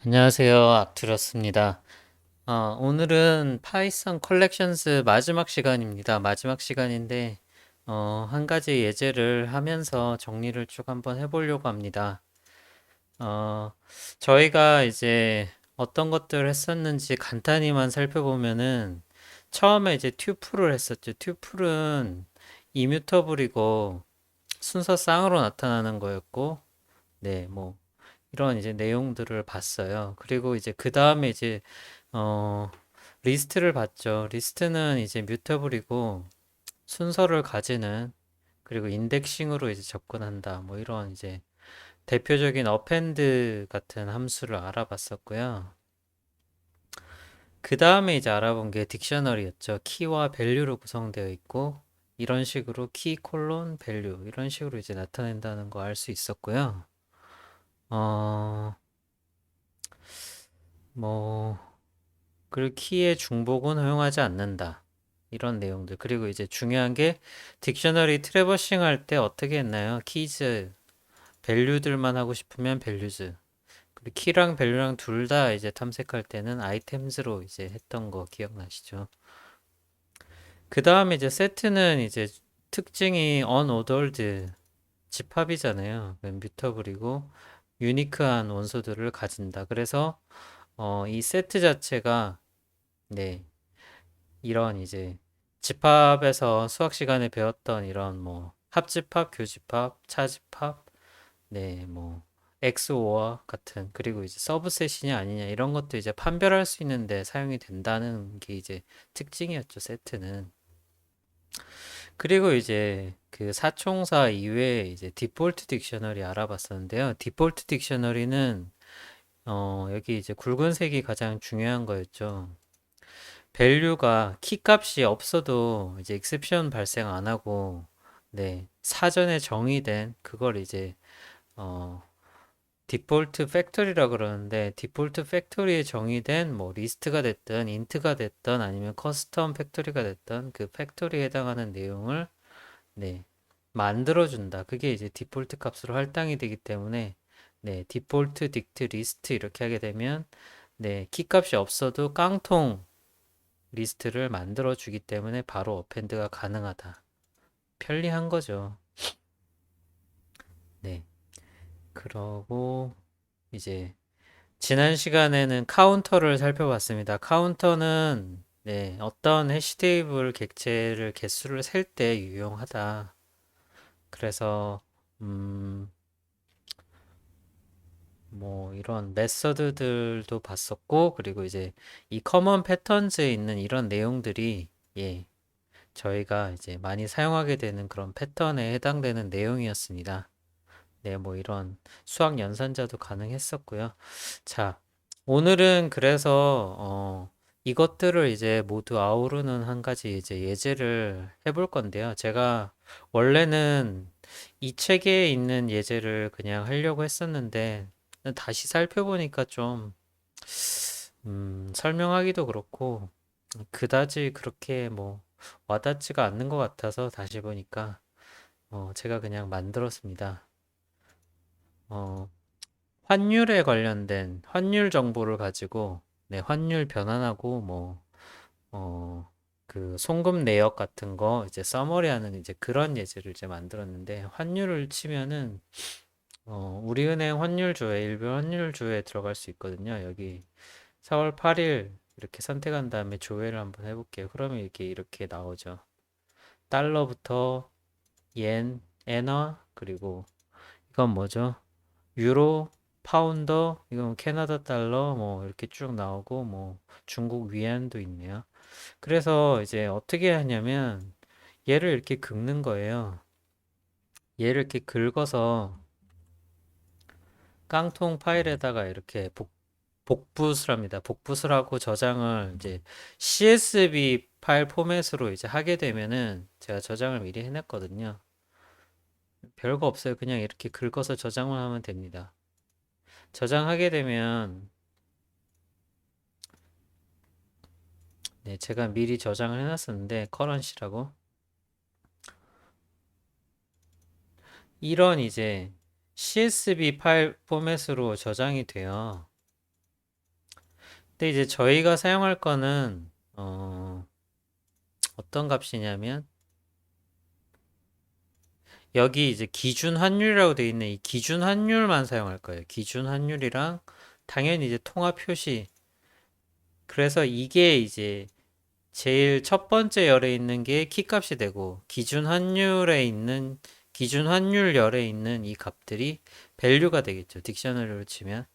안녕하세요. 아투러스입니다. 오늘은 파이썬 컬렉션스 마지막 시간입니다. 마지막 시간인데, 한 가지 예제를 하면서 정리를 쭉 한번 해보려고 합니다. 어, 저희가 이제 어떤 것들을 했었는지 간단히만 살펴보면은, 처음에 이제 튜플을 했었죠. 튜플은 이뮤터블이고, 순서 쌍으로 나타나는 거였고, 네, 뭐, 이런 이제 내용들을 봤어요. 그리고 이제 그 다음에 이제 어 리스트를 봤죠. 리스트는 이제 뮤터블이고 순서를 가지는 그리고 인덱싱으로 이제 접근한다. 뭐 이런 이제 대표적인 어펜드 같은 함수를 알아봤었고요. 그 다음에 이제 알아본 게 딕셔너리였죠. 키와 밸류로 구성되어 있고 이런 식으로 키 콜론 밸류 이런 식으로 이제 나타낸다는 거 알 수 있었고요. 어, 뭐 그리고 키의 중복은 허용하지 않는다. 이런 내용들. 그리고 이제 중요한 게 딕셔너리 트래버싱 할 때 어떻게 했나요? 키즈, 밸류들만 하고 싶으면 밸류즈. 그리고 키랑 밸류랑 둘 다 이제 탐색할 때는 아이템즈로 이제 했던 거 기억나시죠? 그 다음에 이제 세트는 이제 특징이 unordered 집합이잖아요. 뮤터블이고 유니크한 원소들을 가진다. 그래서 이 세트 자체가 네, 이런 이제 집합에서 수학 시간에 배웠던 이런 뭐 합집합, 교집합, 차집합, 네, 뭐 XOR 같은 그리고 이제 서브셋이냐 아니냐 이런 것도 이제 판별할 수 있는데 사용이 된다는 게 이제 특징이었죠, 세트는. 그리고 이제 그 사총사 이외에 이제 디폴트 딕셔너리 알아봤었는데요. 디폴트 딕셔너리는 여기 이제 굵은색이 가장 중요한 거였죠. 밸류가 키 값이 없어도 이제 익셉션 발생 안 하고 네 사전에 정의된 그걸 이제 어 디폴트 팩토리라 그러는데 디폴트 팩토리에 정의된 뭐 리스트가 됐든 인트가 됐든 아니면 커스텀 팩토리가 됐든 그 팩토리에 해당하는 내용을 네 만들어준다. 그게 이제 디폴트 값으로 할당이 되기 때문에 네 디폴트 딕트 리스트 이렇게 하게 되면 네 키 값이 없어도 깡통 리스트를 만들어 주기 때문에 바로 어펜드가 가능하다. 편리한 거죠. 네. 그러고 이제 지난 시간에는 카운터를 살펴봤습니다. 카운터는 네, 어떤 해시 테이블 객체를 개수를 셀 때 유용하다. 그래서 음, 뭐 이런 메서드들도 봤었고 그리고 이제 이 커먼 패턴즈에 있는 이런 내용들이 예, 저희가 이제 많이 사용하게 되는 그런 패턴에 해당되는 내용이었습니다. 네, 뭐 이런 수학 연산자도 가능했었고요. 자, 오늘은 그래서 이것들을 이제 모두 아우르는 한 가지 이제 예제를 해볼 건데요. 제가 원래는 이 책에 있는 예제를 그냥 하려고 했었는데 다시 살펴보니까 좀 설명하기도 그렇고 그다지 그렇게 뭐 와닿지가 않는 것 같아서 다시 보니까 제가 그냥 만들었습니다. 어, 환율에 관련된 환율 정보를 가지고 네, 환율 변환하고 뭐 그 송금 내역 같은 거 이제 서머리하는 이제 그런 예제를 이제 만들었는데 환율을 치면은 우리은행 환율조회, 일별 환율조회에 들어갈 수 있거든요. 여기 4월 8일 이렇게 선택한 다음에 조회를 한번 해볼게요. 그러면 이렇게 나오죠. 달러부터 옌, 엔화, 그리고 이건 뭐죠? 유로, 파운더, 이건 캐나다 달러, 뭐 이렇게 쭉 나오고 뭐 중국 위안도 있네요. 그래서 이제 어떻게 하냐면 얘를 이렇게 긁는 거예요. 얘를 이렇게 긁어서 깡통 파일에다가 이렇게 복붙을 합니다. 복붙을 하고 저장을 이제 CSV 파일 포맷으로 이제 하게 되면은 제가 저장을 미리 해놨거든요. 별거 없어요. 그냥 이렇게 긁어서 저장을 하면 됩니다. 저장하게 되면 네, 제가 미리 저장을 해놨었는데 커런시라고 이런 이제 CSV 파일 포맷으로 저장이 돼요. 근데 이제 저희가 사용할 거는 어떤 값이냐면 여기 이제 기준 환율이라고 되어 있는 이 기준 환율만 사용할 거예요. 기준 환율이랑 당연히 이제 통화 표시. 그래서 이게 이제 제일 첫 번째 열에 있는 게 키값이 되고 기준 환율 열에 있는 이 값들이 밸류가 되겠죠. 딕셔너리로 치면.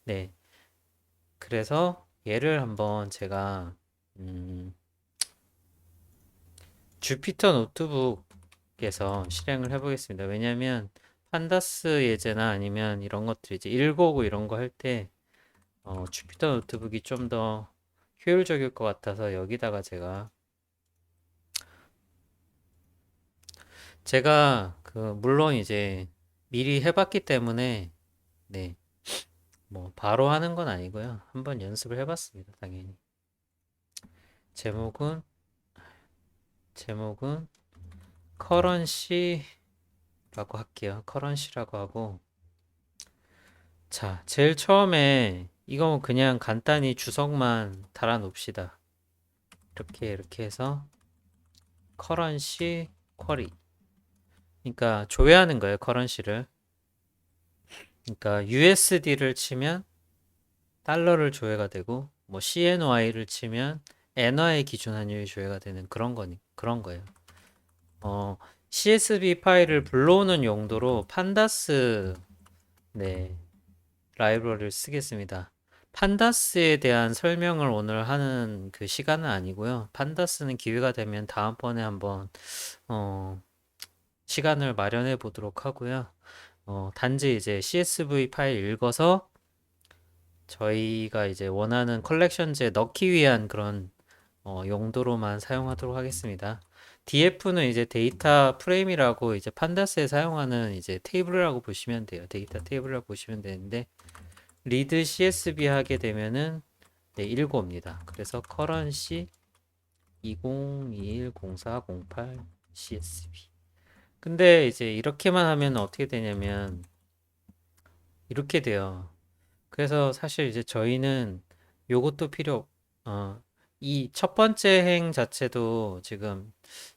네. 그래서 얘를 한번 제가 주피터 노트북에서 실행을 해보겠습니다. 왜냐면 판다스 예제나 아니면 이런 것들 이제 159 이런 거 할 때 주피터 노트북이 좀 더 효율적일 것 같아서 여기다가 제가 물론 이제 미리 해봤기 때문에 네, 뭐 바로 하는 건 아니고요. 한번 연습을 해봤습니다. 당연히 제목은 제목은 커런시라고 할게요. 커런시라고 하고 자, 제일 처음에 이거 그냥 간단히 주석만 달아 놓읍시다. 이렇게 해서 커런시 쿼리. 그러니까 조회하는 거예요, 커런시를. 그러니까 USD를 치면 달러를 조회가 되고 뭐 CNY를 치면 엔화의 기준 환율이 조회가 되는 그런 거예요. 어, CSV 파일을 불러오는 용도로 판다스 네, 라이브러리를 쓰겠습니다. 판다스에 대한 설명을 오늘 하는 그 시간은 아니고요. 판다스는 기회가 되면 다음번에 한번 어, 시간을 마련해 보도록 하고요. 단지 이제 CSV 파일 읽어서 저희가 이제 원하는 컬렉션즈에 넣기 위한 그런 용도로만 사용하도록 하겠습니다. DF는 이제 데이터 프레임이라고 이제 판다스에 사용하는 이제 테이블이라고 보시면 돼요. 데이터 테이블이라고 보시면 되는데 리드 CSV 하게 되면은 네, 19입니다. 그래서 currency 20210408 CSV. 근데 이제 이렇게만 하면 어떻게 되냐면 이렇게 돼요. 그래서 사실 이제 저희는 요것도 이 첫 번째 행 자체도 지금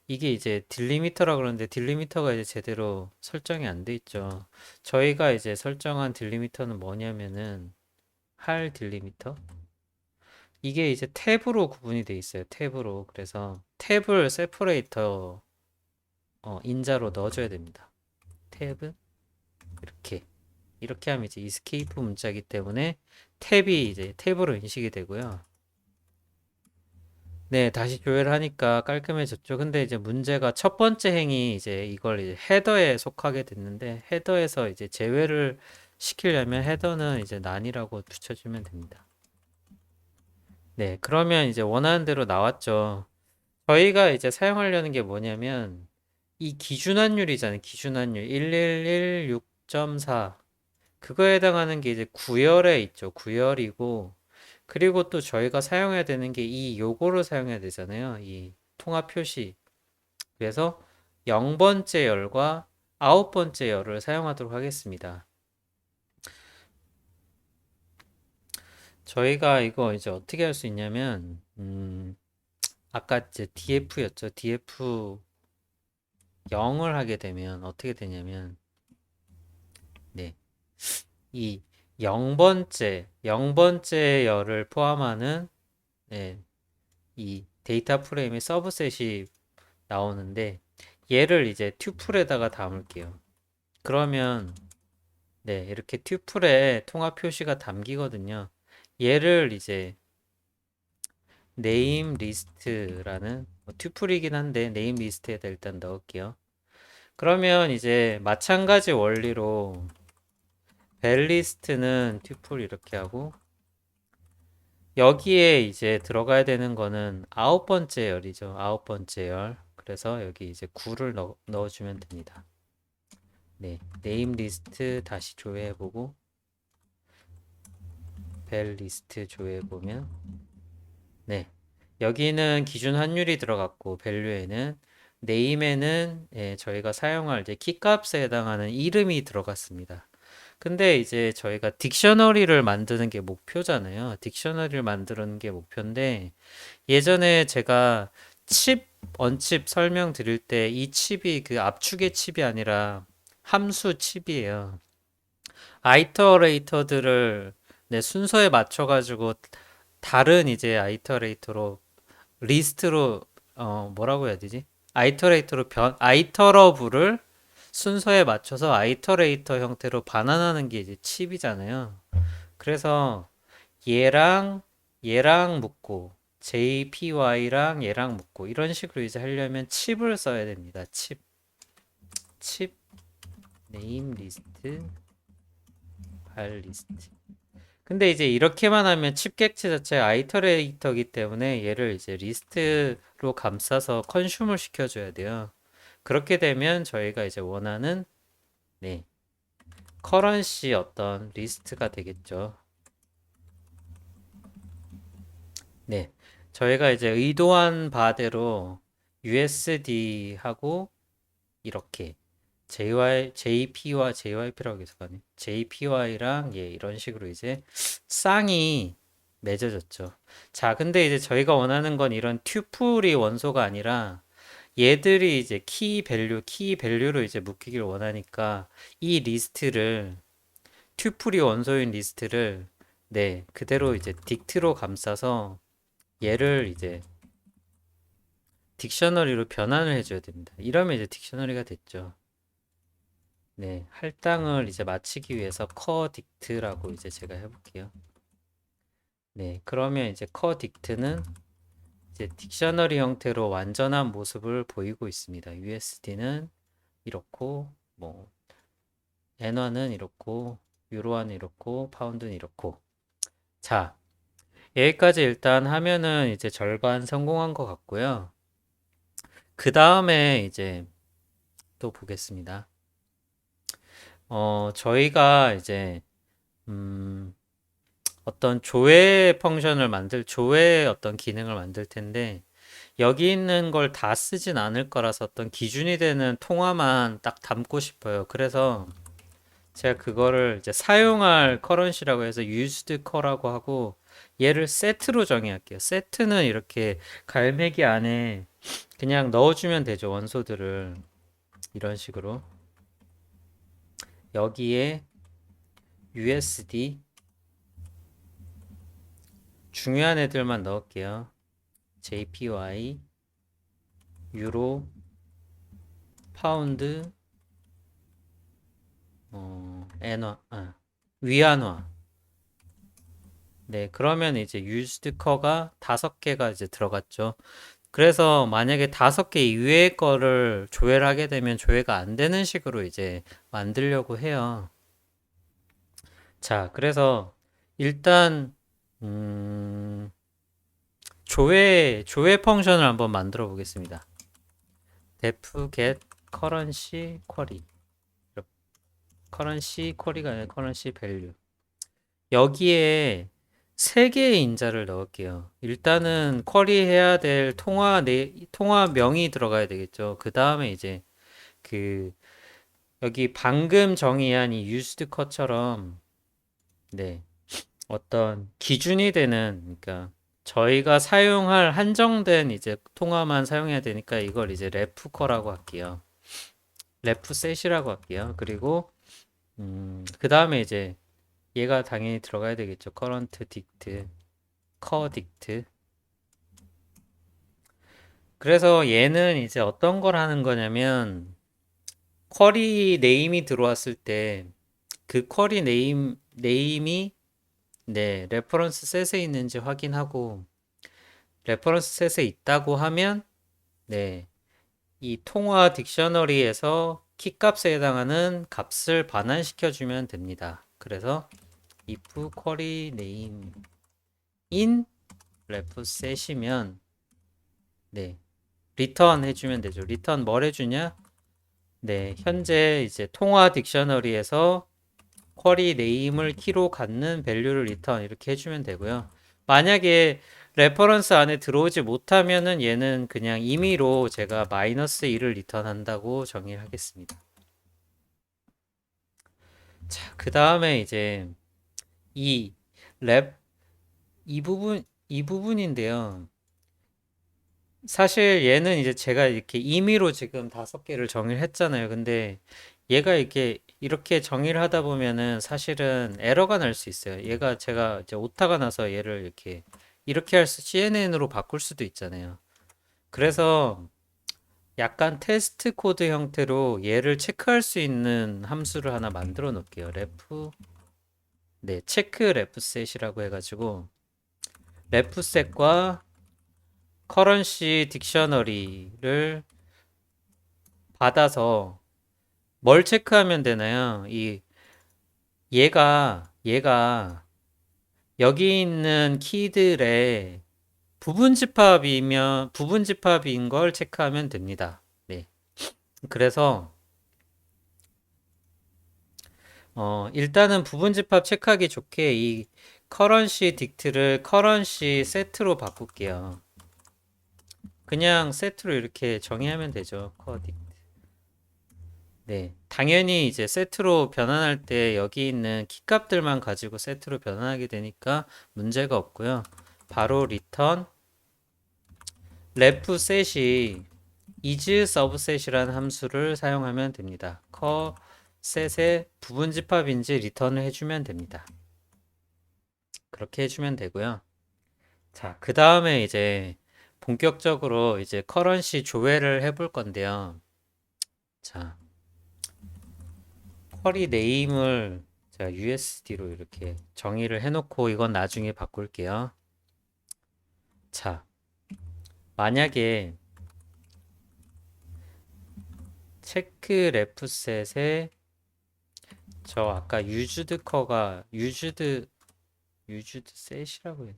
이게 이제 딜리미터라 그러는데 딜리미터가 이제 제대로 설정이 안 돼 있죠. 저희가 이제 설정한 딜리미터는 뭐냐면은 할 딜리미터 이게 이제 탭으로 구분이 돼 있어요. 탭으로. 그래서 탭을 세퍼레이터 인자로 넣어줘야 됩니다. 탭은 이렇게 하면 이제 이스케이프 문자이기 때문에 탭이 이제 탭으로 인식이 되고요. 네, 다시 조회를 하니까 깔끔해졌죠. 근데 이제 문제가 첫 번째 행이 이제 이걸 이제 헤더에 속하게 됐는데 헤더에서 이제 제외를 시키려면 헤더는 이제 난이라고 붙여주면 됩니다. 네, 그러면 이제 원하는 대로 나왔죠. 저희가 이제 사용하려는 게 뭐냐면 이 기준환율이잖아요. 기준환율 1116.4 그거에 해당하는 게 이제 구열에 있죠. 구열이고 그리고 또 저희가 사용해야 되는 게 이 요거를 사용해야 되잖아요. 이 통합 표시. 그래서 0번째 열과 9번째 열을 사용하도록 하겠습니다. 저희가 이거 이제 어떻게 할 수 있냐면 아까 이제 DF였죠. DF 0을 하게 되면 어떻게 되냐면 네. 이 0번째 열을 포함하는 네, 이 데이터 프레임의 서브셋이 나오는데 얘를 이제 튜플에다가 담을게요. 그러면 네, 이렇게 튜플에 통합 표시가 담기거든요. 얘를 이제 네임 리스트라는 튜플이긴 한데 네임 리스트에다 일단 넣을게요. 그러면 이제 마찬가지 원리로 벨리스트는 튜플 이렇게 하고 여기에 이제 들어가야 되는 거는 9번째 열이죠. 9번째 열. 그래서 여기 이제 9를 넣어주면 됩니다. 네, 네임 리스트 다시 조회해보고 벨 리스트 조회해보면 네, 여기는 기준 환율이 들어갔고 밸류에는 네임에는 예, 저희가 사용할 이제 키값에 해당하는 이름이 들어갔습니다. 근데 이제 저희가 딕셔너리를 만드는 게 목표잖아요. 딕셔너리를 만드는 게 목표인데 예전에 제가 칩, 언칩 설명드릴 때 이 칩이 그 압축의 칩이 아니라 함수 칩이에요. 아이터레이터들을 내 순서에 맞춰가지고 다른 이제 아이터레이터로 리스트로 뭐라고 해야 되지? 아이터레이터로 아이터러브를 순서에 맞춰서 아이터레이터 형태로 반환하는 게 이제 칩이잖아요. 그래서 얘랑 얘랑 묶고 JPY랑 얘랑 묶고 이런 식으로 이제 하려면 칩을 써야 됩니다. 칩 네임 리스트 발 리스트. 근데 이제 이렇게만 하면 칩 객체 자체가 아이터레이터이기 때문에 얘를 이제 리스트로 감싸서 컨슘을 시켜줘야 돼요. 그렇게 되면 저희가 이제 원하는 네, 커런시 어떤 리스트가 되겠죠. 네, 저희가 이제 의도한 바대로 USD하고 이렇게 JP와 JYP라고 계속 하네. JPY랑 예, 이런 식으로 이제 쌍이 맺어졌죠. 자, 근데 이제 저희가 원하는 건 이런 튜플이 원소가 아니라 얘들이 이제 키 밸류로 이제 묶이길 원하니까 이 리스트를 튜플이 원소인 리스트를 네, 그대로 이제 딕트로 감싸서 얘를 이제 딕셔너리로 변환을 해줘야 됩니다. 이러면 이제 딕셔너리가 됐죠. 네, 할당을 이제 마치기 위해서 커 딕트라고 이제 제가 해볼게요. 네, 그러면 이제 커 딕트는 이제 딕셔너리 형태로 완전한 모습을 보이고 있습니다. USD는 이렇고, 뭐, 엔화는 이렇고, 유로화는 이렇고, 파운드는 이렇고. 자, 여기까지 일단 하면은 이제 절반 성공한 것 같고요. 그 다음에 이제 또 보겠습니다. 저희가 이제, 음, 어떤 조회 어떤 기능을 만들 텐데, 여기 있는 걸 다 쓰진 않을 거라서 어떤 기준이 되는 통화만 딱 담고 싶어요. 그래서 제가 그거를 이제 사용할 커런시라고 해서 used 커라고 하고, 얘를 세트로 정의할게요. 세트는 이렇게 갈매기 안에 그냥 넣어주면 되죠. 원소들을. 이런 식으로. 여기에 USD 중요한 애들만 넣을게요. JPY, 유로, 파운드, 엔화, 위안화. 네, 그러면 이제 used 커가 5개가 이제 들어갔죠. 그래서 만약에 5개 이외의 거를 조회를 하게 되면 조회가 안 되는 식으로 이제 만들려고 해요. 자, 그래서 일단 조회 펑션을 한번 만들어 보겠습니다. def get currency query. currency query가 아니라 currency value. 여기에 3개의 인자를 넣을게요. 일단은 쿼리해야 될 통화명이 들어가야 되겠죠. 그 다음에 이제 그 여기 방금 정의한 이 used 컷처럼 네, 어떤 기준이 되는 그러니까 저희가 사용할 한정된 이제 통화만 사용해야 되니까 이걸 이제 레프 커라고 할게요. 레프 셋이라고 할게요. 그리고 그 다음에 이제 얘가 당연히 들어가야 되겠죠. current dict, core dict. 그래서 얘는 이제 어떤 걸 하는 거냐면 쿼리 네임이 들어왔을 때 그 쿼리 네임이 네, 레퍼런스 셋에 있는지 확인하고 레퍼런스 셋에 있다고 하면 네, 이 통화 딕셔너리에서 키값에 해당하는 값을 반환시켜 주면 됩니다. 그래서 if query name in ref set이면 네, 리턴 해주면 되죠. 리턴 뭘 해주냐? 네, 현재 이제 통화 딕셔너리에서 쿼리 네임을 키로 갖는 밸류를 리턴 이렇게 해주면 되고요. 만약에 레퍼런스 안에 들어오지 못하면은 얘는 그냥 임의로 제가 -1을 리턴한다고 정의를 하겠습니다. 자, 그 다음에 이제 이 랩, 이 부분인데요. 사실 얘는 이제 제가 이렇게 임의로 지금 5개를 정의를 했잖아요. 근데 얘가 이렇게 정의를 하다 보면은 사실은 에러가 날 수 있어요. 얘가 제가 이제 오타가 나서 얘를 이렇게 CNN으로 바꿀 수도 있잖아요. 그래서 약간 테스트 코드 형태로 얘를 체크할 수 있는 함수를 하나 만들어 놓을게요. 체크 레프셋이라고 해가지고 레프셋과 커런시 딕셔너리를 받아서 뭘 체크하면 되나요? 얘가 여기 있는 키들의 부분 집합인 걸 체크하면 됩니다. 네. 그래서 일단은 부분 집합 체크하기 좋게 이 커런시 딕트를 커런시 세트로 바꿀게요. 그냥 세트로 이렇게 정의하면 되죠. 커딕. 네. 당연히 이제 세트로 변환할 때 여기 있는 키값들만 가지고 세트로 변환하게 되니까 문제가 없고요. 바로 리턴 ref 셋이 is subset이라는 함수를 사용하면 됩니다. 커 셋의 부분 집합인지 리턴을 해주면 됩니다. 그렇게 해주면 되고요. 자, 그 다음에 이제 본격적으로 이제 커런시 조회를 해볼 건데요. 자, 쿼리 네임을 제가 USD로 이렇게 정의를 해놓고 이건 나중에 바꿀게요. 자, 만약에 체크 레프셋에 저 아까 유즈드 커가 유즈드 셋이라고 했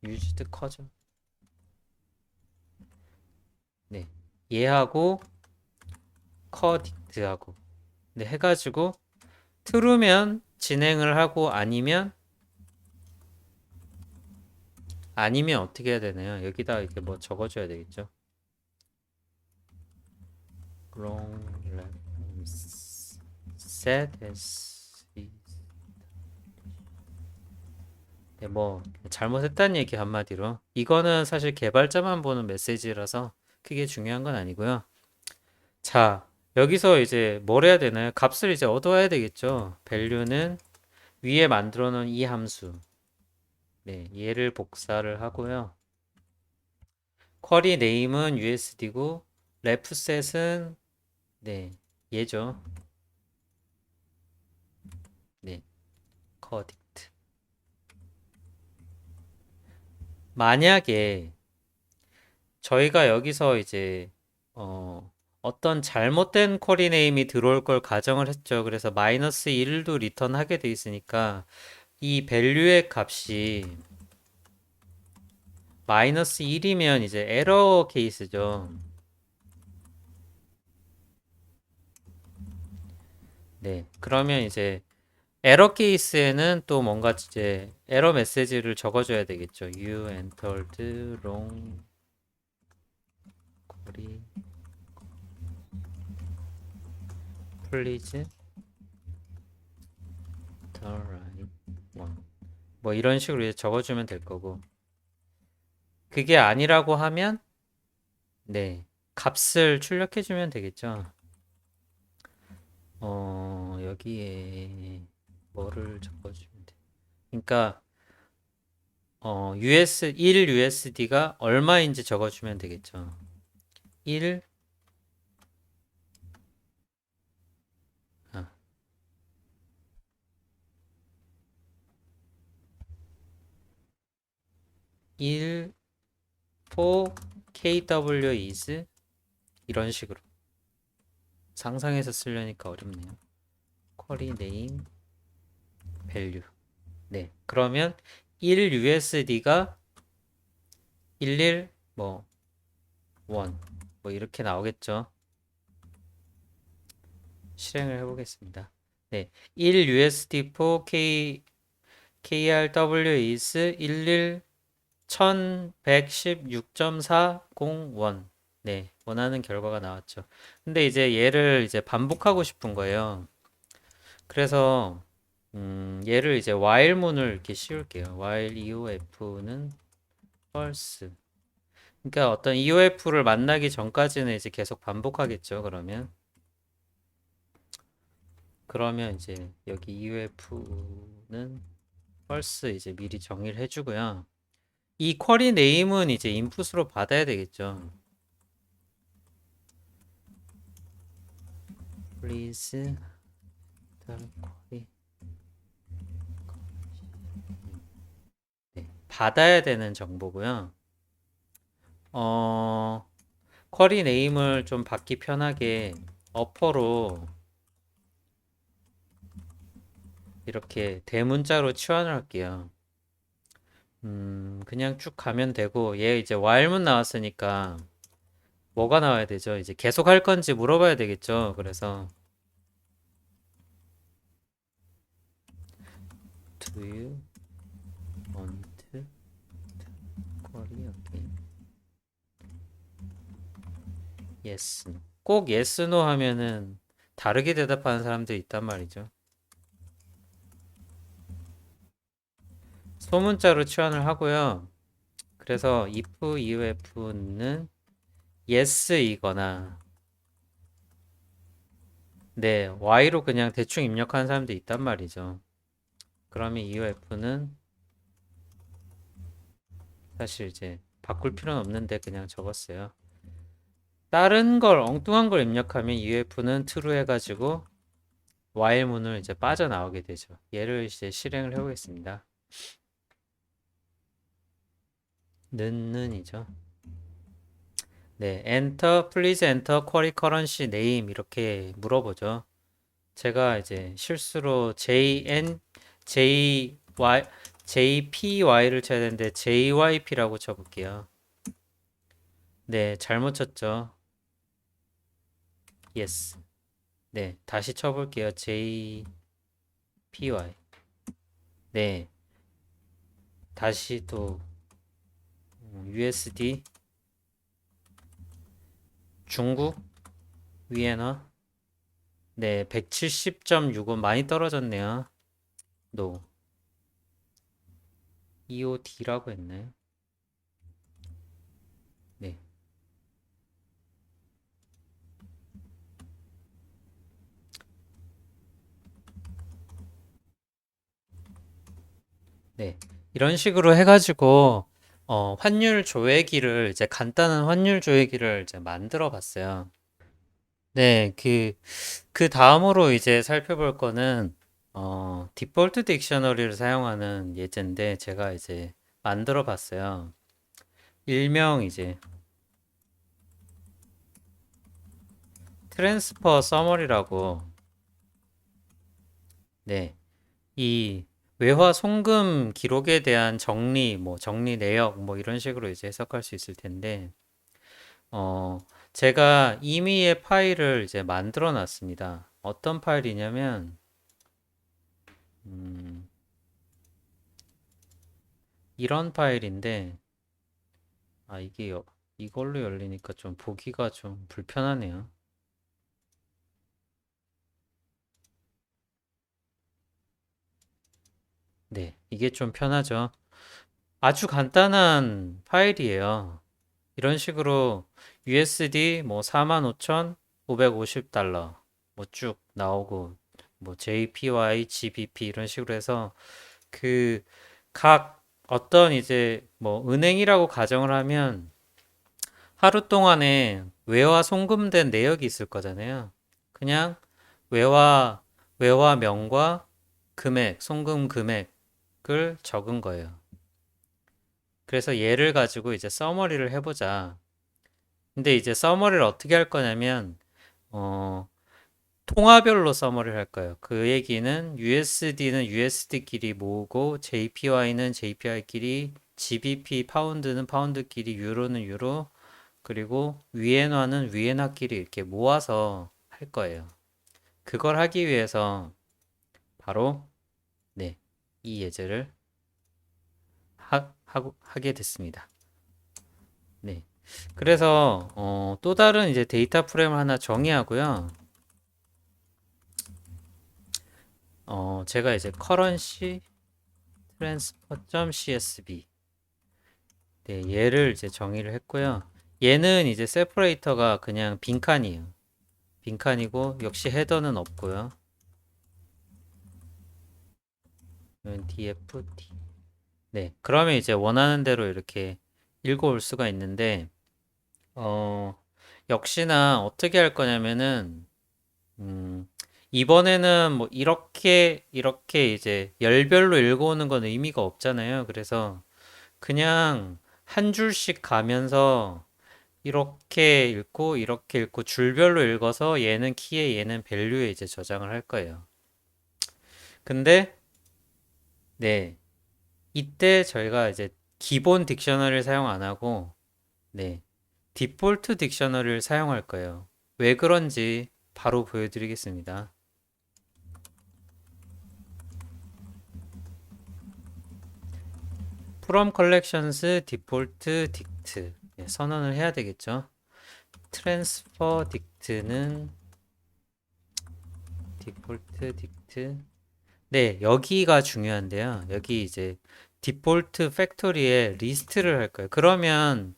유즈드 커죠. 네, 얘하고 커딕트하고 네, 해가지고 트루면 진행을 하고 아니면 어떻게 해야 되나요? 여기다 이렇게 뭐 적어줘야 되겠죠. long set as 네, 뭐 잘못했다는 얘기 한마디로 이거는 사실 개발자만 보는 메시지라서 크게 중요한 건 아니고요. 자, 여기서 이제 뭘 해야 되나요? 값을 이제 얻어와야 되겠죠. value는 위에 만들어 놓은 이 함수. 네, 얘를 복사를 하고요. 쿼리 네임은 USD고 refset은 네, 얘죠. 네, 커딕트. 만약에 저희가 여기서 이제 어떤 잘못된 쿼리 네임이 들어올 걸 가정을 했죠. 그래서 마이너스 1도 리턴하게 돼 있으니까 이 밸류의 값이 마이너스 1이면 이제 에러 케이스죠. 네. 그러면 이제 에러 케이스에는 또 뭔가 이제 에러 메시지를 적어줘야 되겠죠. You entered wrong query. Please enter right one. 뭐 이런 식으로 이제 적어주면 될 거고. 그게 아니라고 하면 네. 값을 출력해주면 되겠죠. 여기에 뭐를 적어주면 돼. 그러니까 1 USD가 얼마인지 적어주면 되겠죠. 1 아, 1 for KW is 이런 식으로 상상해서 쓰려니까 어렵네요. 쿼리 네임 밸류. 네. 그러면 1 USD가 11 뭐 1. 뭐 이렇게 나오겠죠. 실행을 해 보겠습니다. 네. 1 USD for KRW is 11 1116.401. 네, 원하는 결과가 나왔죠. 근데 이제 얘를 이제 반복하고 싶은 거예요. 그래서 얘를 이제 while문을 이렇게 씌울게요. while EOF는 false. 그러니까 어떤 EOF를 만나기 전까지는 이제 계속 반복하겠죠. 그러면 이제 여기 EOF는 false 이제 미리 정의를 해주고요. 이 쿼리 네임은 이제 인풋으로 받아야 되겠죠. please 쿼리 네, 받아야 되는 정보고요. 쿼리 네임을 좀 받기 편하게 어퍼로 이렇게 대문자로 치환을 할게요. 그냥 쭉 가면 되고 얘 이제 while문 나왔으니까 뭐가 나와야 되죠? 이제 계속 할 건지 물어봐야 되겠죠. 그래서 do you want to query again? yes. no. 꼭 yes, no 하면은 다르게 대답하는 사람들이 있단 말이죠. 소문자로 치환을 하고요. 그래서 if, if는 yes이거나 네, y로 그냥 대충 입력하는 사람도 있단 말이죠. 그러면 if는 사실 이제 바꿀 필요는 없는데 그냥 적었어요. 다른 걸 엉뚱한 걸 입력하면 if는 true 해가지고 while문을 이제 빠져나오게 되죠. 얘를 이제 실행을 해보겠습니다. 는이죠. 네, enter, please enter query currency name 이렇게 물어보죠. 제가 이제 실수로 JPY를 쳐야 되는데 JYP라고 쳐볼게요. 네, 잘못 쳤죠. Yes. 네, 다시 쳐볼게요. JPY. 네, 다시 또 USD 중국 위에너 네, 170.65 많이 떨어졌네요. 노. EOD라고 했나요? 네. 네. 이런 식으로 해가지고, 환율 조회기를, 이제 간단한 환율 조회기를 이제 만들어 봤어요. 네. 그 다음으로 이제 살펴볼 거는, 디폴트 딕셔너리를 사용하는 예제인데, 제가 이제 만들어 봤어요. 일명 이제, 트랜스퍼 서머리라고, 네. 이 외화 송금 기록에 대한 정리, 뭐 정리 내역, 뭐 이런 식으로 이제 해석할 수 있을 텐데, 어, 제가 임의의 파일을 이제 만들어 놨습니다. 어떤 파일이냐면, 음, 이런 파일인데, 아, 이걸로 열리니까 좀 보기가 좀 불편하네요. 네, 이게 좀 편하죠. 아주 간단한 파일이에요. 이런 식으로 USD 뭐 45,550달러 뭐 쭉 나오고 뭐 JPY, GBP 이런 식으로 해서 그 각 어떤 이제 뭐 은행이라고 가정을 하면 하루 동안에 외화 송금된 내역이 있을 거잖아요. 그냥 외화 외화명과 금액, 송금 금액을 적은 거예요. 그래서 얘를 가지고 이제 서머리를 해보자. 근데 이제 서머리를 어떻게 할 거냐면 어, 통화별로 서머리를 할 거예요. 그 얘기는 USD는 USD끼리 모으고 JPY는 JPY끼리 GBP 파운드는 파운드끼리 유로는 유로 그리고 위엔화는 위엔화끼리 이렇게 모아서 할 거예요. 그걸 하기 위해서 바로 네, 이 예제를 하게 됐습니다. 네. 그래서 또 다른 이제 데이터 프레임을 하나 정의하고요. 제가 이제 currency transfer.csv 네, 얘를 이제 정의를 했고요. 얘는 이제 세퍼레이터가 그냥 빈칸이에요. 빈칸이고 역시 헤더는 없고요. dft 네, 그러면 이제 원하는 대로 이렇게 읽어올 수가 있는데 어, 역시나 어떻게 할 거냐면은 음, 이번에는 뭐 이렇게 이제 열별로 읽어오는 건 의미가 없잖아요. 그래서 그냥 한 줄씩 가면서 이렇게 읽고 줄별로 읽어서 얘는 키에 얘는 밸류에 이제 저장을 할 거예요. 근데 네, 이때 저희가 이제 기본 딕셔너리를 사용 안 하고 네, 디폴트 딕셔너리를 사용할 거예요. 왜 그런지 바로 보여드리겠습니다. from collections default dict 네, 선언을 해야 되겠죠. transfer dict는 default dict 네, 여기가 중요한데요. 여기 이제 디폴트 팩토리에 리스트를 할 거예요. 그러면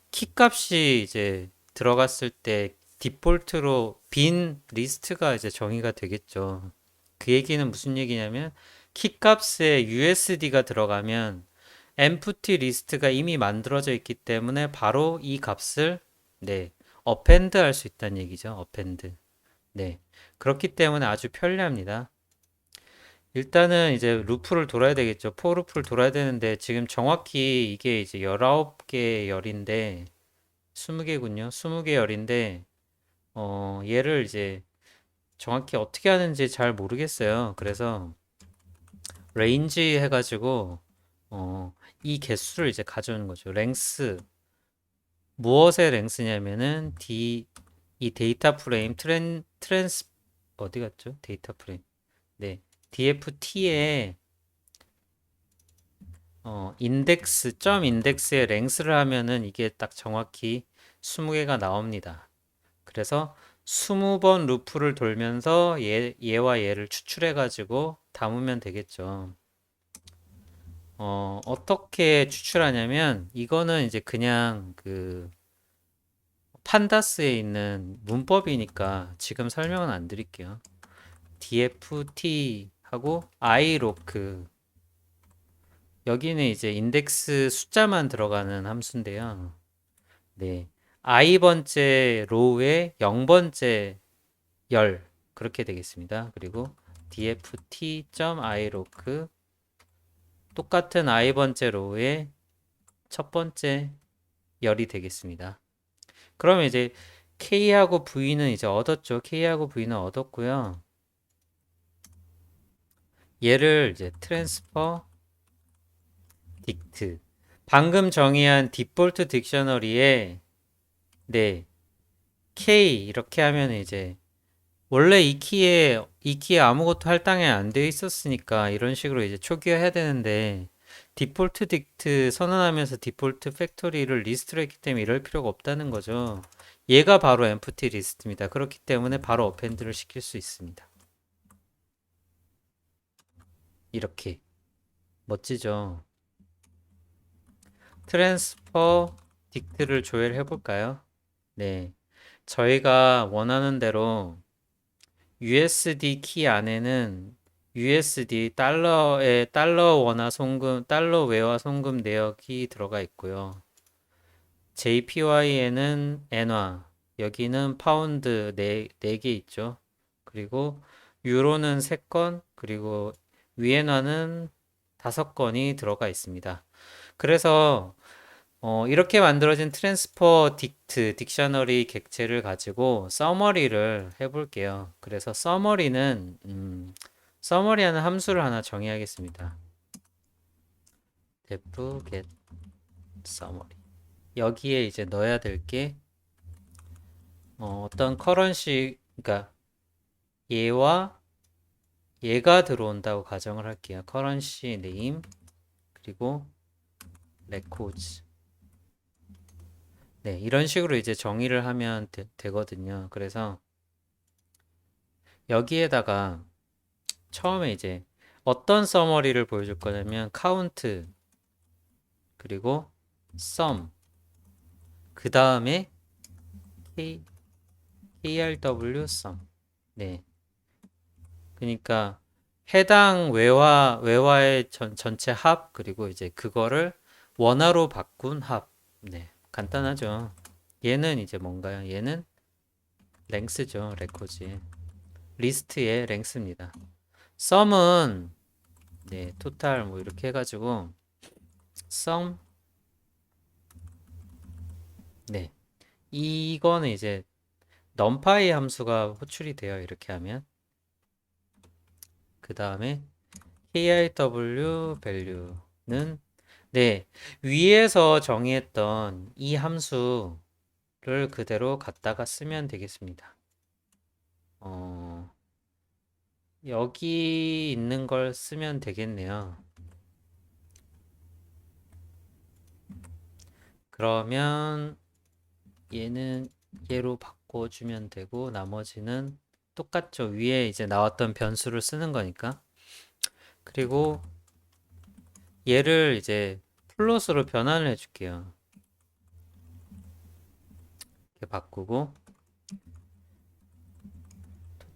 키 값이 이제 들어갔을 때 디폴트로 빈 리스트가 이제 정의가 되겠죠. 그 얘기는 무슨 얘기냐면 키 값에 USD가 들어가면 empty 리스트가 이미 만들어져 있기 때문에 바로 이 값을 네, append 할 수 있다는 얘기죠. append. 네. 그렇기 때문에 아주 편리합니다. 일단은 이제 루프를 돌아야 되겠죠. for 루프를 돌아야 되는데 지금 정확히 이게 이제 19개 열인데 20개군요. 20개 열인데 얘를 이제 정확히 어떻게 하는지 잘 모르겠어요. 그래서 range 해가지고 이 개수를 이제 가져오는 거죠. 랭스 무엇의 랭스냐면은 이 데이터 프레임 트랜스 어디 갔죠? 데이터 프레임 네 DFT에 인덱스 점 인덱스에 랭스를 하면은 이게 딱 정확히 20개가 나옵니다. 그래서 20번 루프를 돌면서 얘와 얘를 추출해 가지고 담으면 되겠죠. 어떻게 추출하냐면 이거는 이제 그냥 그 판다스에 있는 문법이니까 지금 설명은 안 드릴게요. dft 하고 iloc 여기는 이제 인덱스 숫자만 들어가는 함수인데요. 네. i번째 로우에 0번째 열 그렇게 되겠습니다. 그리고 dft.iloc 똑같은 i번째 로우에 첫 번째 열이 되겠습니다. 그러면 이제 K하고 V는 이제 얻었죠. K하고 V는 얻었고요. 얘를 이제 트랜스퍼 딕트 방금 정의한 디폴트 딕셔너리에 네 K 이렇게 하면 이제 원래 이 키에 아무것도 할당이 안 되어 있었으니까 이런 식으로 이제 초기화해야 되는데 디폴트 딕트 선언하면서 디폴트 팩토리를 리스트로 했기 때문에 이럴 필요가 없다는 거죠. 얘가 바로 empty 리스트입니다. 그렇기 때문에 바로 어펜드를 시킬 수 있습니다. 이렇게 멋지죠. 트랜스퍼 딕트를 조회를 해볼까요? 네, 저희가 원하는 대로 USD 키 안에는 USD 달러에 달러 원화 송금, 달러 외화 송금 내역이 들어가 있고요. JPY에는 엔화, 여기는 파운드 4개 있죠. 그리고 유로는 3건, 그리고 위엔화는 5건이 들어가 있습니다. 그래서 이렇게 만들어진 트랜스퍼 딕트, 딕셔너리 객체를 가지고 서머리를 해볼게요. 그래서 서머리하는 함수를 하나 정의하겠습니다. def get summary. 여기에 이제 넣어야 될 게 어떤 커런시, 그러니까 얘와 얘가 들어온다고 가정을 할게요. 커런시 네임 그리고 레코드. 네, 이런 식으로 이제 정의를 하면 되거든요. 그래서 여기에다가 처음에 이제 어떤 서머리를 보여줄 거냐면 카운트 그리고 sum 그 다음에 k krw sum. 네. 그러니까 해당 외화의 전체 합 그리고 이제 그거를 원화로 바꾼 합. 네. 간단하죠. 얘는 이제 뭔가요? 얘는 랭스죠. 레코지. 리스트의 랭스입니다. 썸은 네, 토탈 뭐 이렇게 해가지고 썸 네. 이거는 이제 numPy 함수가 호출이 돼요. 이렇게 하면 그 다음에 KIW value는 네, 위에서 정의했던 이 함수를 그대로 갖다가 쓰면 되겠습니다. 여기 있는 걸 쓰면 되겠네요. 그러면 얘는 얘로 바꿔주면 되고 나머지는 똑같죠. 위에 이제 나왔던 변수를 쓰는 거니까. 그리고 얘를 이제 플롯으로 변환을 해줄게요. 이렇게 바꾸고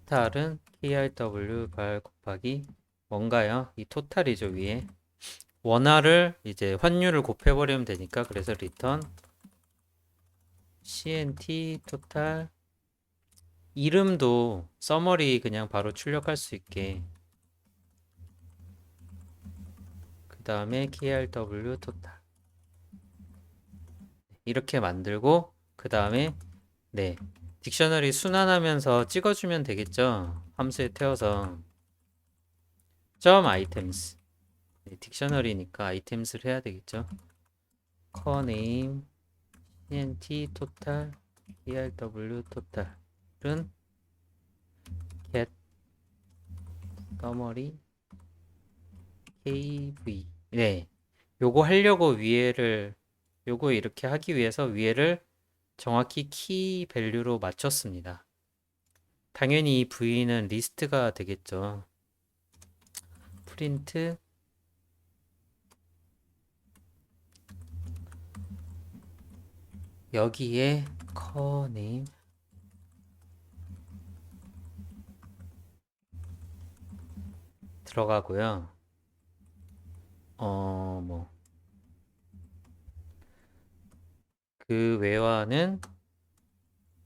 토탈은 KRW 발 곱하기 뭔가요? 이 토탈이죠 위에 원화를 이제 환율을 곱해버리면 되니까 그래서 return CNT 토탈 이름도 서머리 그냥 바로 출력할 수 있게 그 다음에 KRW 토탈 이렇게 만들고 그 다음에 네 딕셔너리 순환하면서 찍어주면 되겠죠. 함수에 태워서 점 아이템스 네, 딕셔너리니까 아이템스를 해야 되겠죠. core name cnt total krw total은 get summary kv 네 요거 하려고 위에를 요거 이렇게 하기 위해서 위에를 정확히 키 밸류로 맞췄습니다. 당연히 이 v는 리스트가 되겠죠. 프린트 여기에 core name 들어가고요. 뭐 그 외화는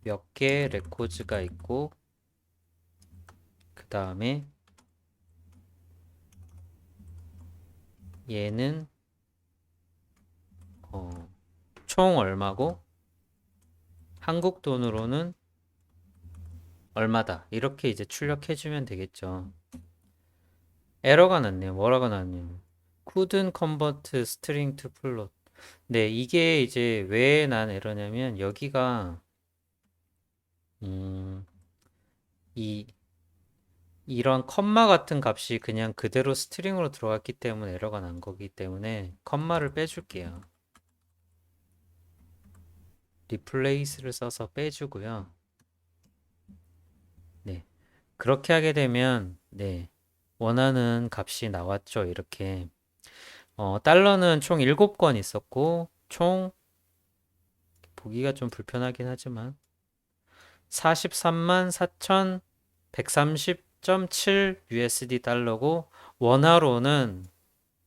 몇 개 레코즈가 있고 그 다음에 얘는 총 얼마고 한국 돈으로는 얼마다 이렇게 이제 출력해주면 되겠죠. 에러가 났네요. 뭐라고 났냐면 couldn't convert string to float. 네, 이게 이제 왜 난 에러냐면 여기가 이 이런 컴마 같은 값이 그냥 그대로 스트링으로 들어갔기 때문에 에러가 난 거기 때문에 컴마를 빼줄게요. replace를 써서 빼주고요. 네, 그렇게 하게 되면 네, 원하는 값이 나왔죠. 이렇게 달러는 총 7건 있었고 총 보기가 좀 불편하긴 하지만 43만 4,130.7 USD 달러고 원화로는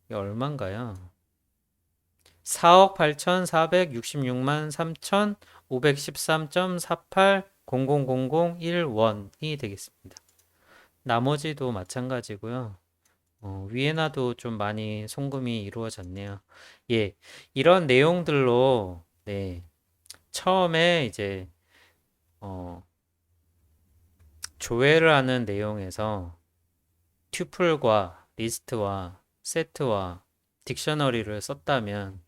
이게 얼마인가요? 4억 8,466만 3,513.480001원이 되겠습니다. 나머지도 마찬가지고요. 위에나도 좀 많이 송금이 이루어졌네요. 예, 이런 내용들로 네, 처음에 이제 조회를 하는 내용에서 튜플과 리스트와 세트와 딕셔너리를 썼다면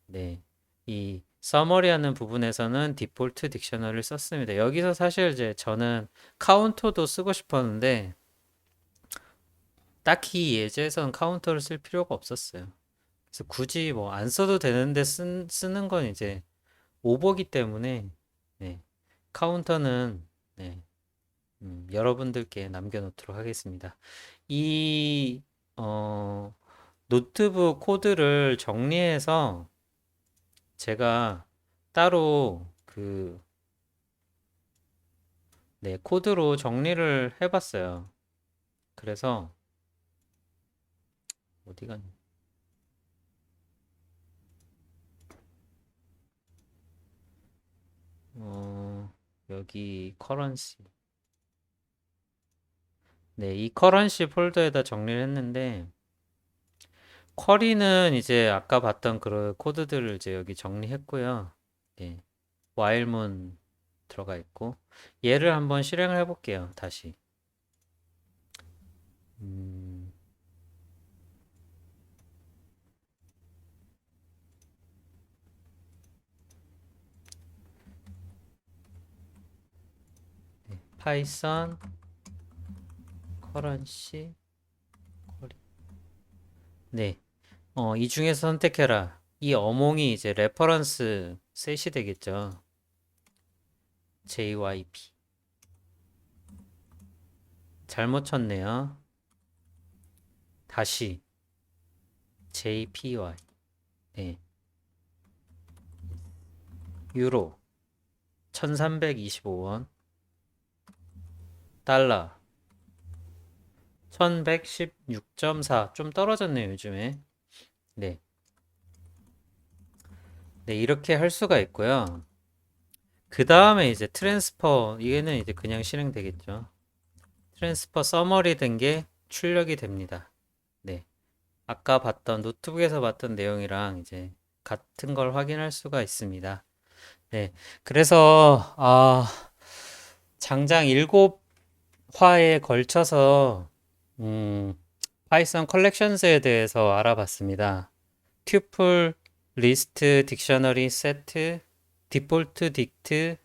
네, 이 서머리 하는 부분에서는 디폴트 딕셔너리를 썼습니다. 여기서 사실 이제 저는 카운터도 쓰고 싶었는데 딱히 예제에서는 카운터를 쓸 필요가 없었어요. 그래서 굳이 뭐 안 써도 되는데 쓰는 건 이제 오버기 때문에 네, 카운터는 네, 여러분들께 남겨놓도록 하겠습니다. 이 어, 노트북 코드를 정리해서 제가 따로 네, 코드로 정리를 해봤어요. 그래서 어디 갔니? 여기 커런시. 네, 이 커런시 폴더에다 정리를 했는데 쿼리는 이제 아까 봤던 그런 코드들을 이제 여기 정리했고요. 네, 와일문 들어가 있고 얘를 한번 실행을 해볼게요. 다시. 음, 파이썬 커런시 쿼리. 네, 이 중에서 선택해라. 이 어몽이 이제 레퍼런스 셋이 되겠죠. JYP. 잘못 쳤네요. 다시 JPY. 네. 유로 1325원. 달러 1116.4. 좀 떨어졌네요, 요즘에. 네. 네, 이렇게 할 수가 있고요. 그 다음에 이제 트랜스퍼, 얘는 이제 그냥 실행되겠죠. 트랜스퍼 서머리 된 게 출력이 됩니다. 네. 아까 봤던 노트북에서 봤던 내용이랑 이제 같은 걸 확인할 수가 있습니다. 네. 그래서, 장장 7화에 걸쳐서, 파이썬 컬렉션스에 대해서 알아봤습니다. 튜플, 리스트, 딕셔너리, 세트, 디폴트, 딕트,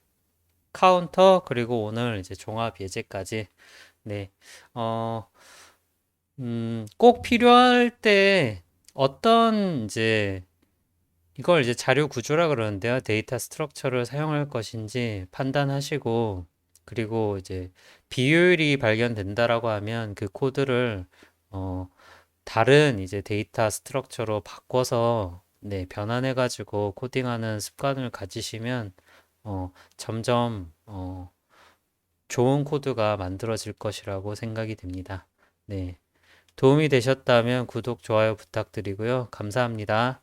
카운터, 그리고 오늘 이제 종합 예제까지. 네. 어, 꼭 필요할 때 어떤 이제 이걸 이제 자료 구조라 그러는데요. 데이터 스트럭처를 사용할 것인지 판단하시고 그리고 이제 비효율이 발견된다라고 하면 그 코드를 어, 다른 이제 데이터 스트럭처로 바꿔서 네, 변환해 가지고 코딩하는 습관을 가지시면 점점 좋은 코드가 만들어질 것이라고 생각이 됩니다. 네. 도움이 되셨다면 구독, 좋아요 부탁드리고요. 감사합니다.